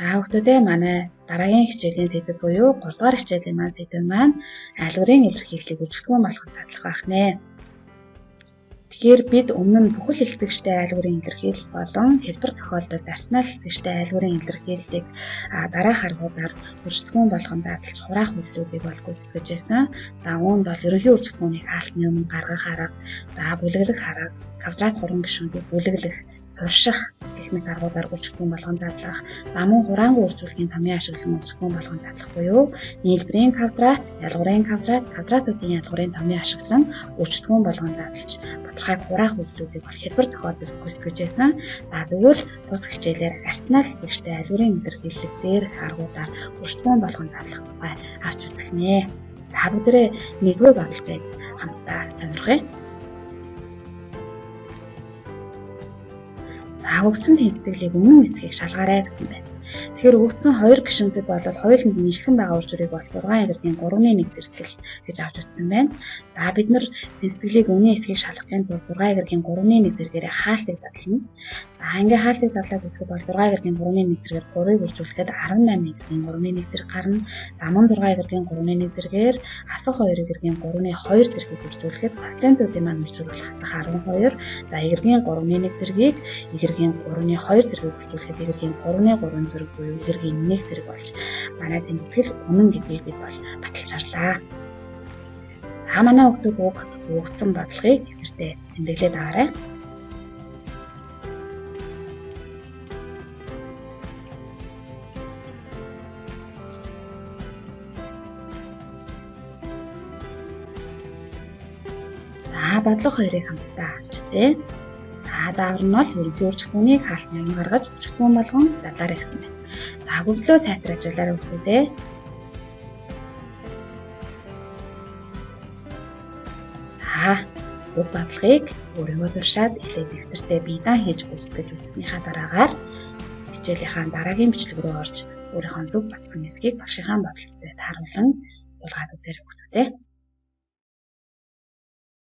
Хүүхдүүдээ манай дараагийн хичээлийн сэдэв буюу 3 дугаар хичээлийн маань сэдэв маань айлгуурын илэрхийллийг үжигдэхүүн болгон задлах байх нэ. Тэгэхээр бид өмнө нь бүхэл илтгэгчтэй айлгуурын илэрхийлэл болон хэлбэр тохиолдолд арсенал илтгэгчтэй айлгуурын илэрхийллийг дараах аргуудаар үжигдэхүүн болгон задлж хураах үйлдэлүүдийг бол гүйцэтгэж байсан. За үүнд бол ерөнхий үжигдэхүүнийг хаалтны өмнө гаргах арга, бүлэглэх арга, квадрат хуран гишүүнийг бүлэглэх, турших гэх мэт аргуудаар үжигдэхүүн болгон задлах, мөн хураангуй үржүүлэхийн томьёо ашиглан үжигдэхүүн болгон задлах буюу нийлбэрийн квадрат, ялгуурын квадрат, квадратуудын ялгуурын томьёо ашиглан үжигдэхүүн болгон задлж тодорхой хураах үйлдэлүүдийг бол хэлбэр тохиолдолд гүйцэтгэж байсан. Тэгвэл бус хичээлээр арсенал илтгэгчтэй айлгуурын илэрхийлэл дээр аргуудаар үжигдэхүүн болгон задлах тухай авч үзэх нэ. Бүгдээрээ нэгдүгээр бодлогыг хамтдаа сонирхъя. Өгсөн тэнцвэрлийг өмнө хэсгийг шалгаарай гэсэн байна. Тэгэхээр өгсөн 2 гишүүнтэд бол хоёуланд нийслэн байгаа үр дүрийг бол 6 эргийн 3-1 зэрэгэл гэж авч утсан байна. Бид нар тэнцвэрлийг өмнө хэсгийг шалгахын тулд 6 эргийн 3-1 зэрэгээрээ хаалтыг задлана. Ингээ хаалтыг задлаад үзэхэд бол 6 эргийн 3-1 зэрэгээр 3-ыг үржүүлэхэд 18 эргийн 3-1 зэрэг гарна. Мөн 6 эргийн 3-1 зэрэгээр асах 2 эргийн 3-2 зэргийг үржүүлэхэд коэффициентуудын маань үржүүлэх асах 12. Эргийн 3-1 зэргийг эргийн 3-2 зэргийг үржүүлэхэд эргийн 3-3 зэрэг буюу эргийн 1 зэрэг болж манай тэнцэтгэл үнэн гэдгийг бид бол баталж харлаа. Манай хүүхдүүд өгсөн бодлогыг эвдэртээ тэмдэглээд аваарай. Бодлого 2-ыг хамтдаа авч үзье. Заавар нь бол ерөнхий үжигдэхүүнийг хаалтны өмнө гаргаж үжигдэхүүн болгон задлаарай гэсэн байна. Хөгжлөө сайтар ажиллаарай хүүхдүүдээ. Бүх бодлогыг өөрийгөө туршаад эхлээд дэвтэртээ бие даан хийж гүйцэтгэж үзснийхаа дараагаар хичээлийнхаа дараагийн бичлэг рүү орж өөрийнхөө зөв батсан хэсгийг багшийнхаа бодолтой тааруулан дуулгаад үзээрэй хүүхдүүдээ.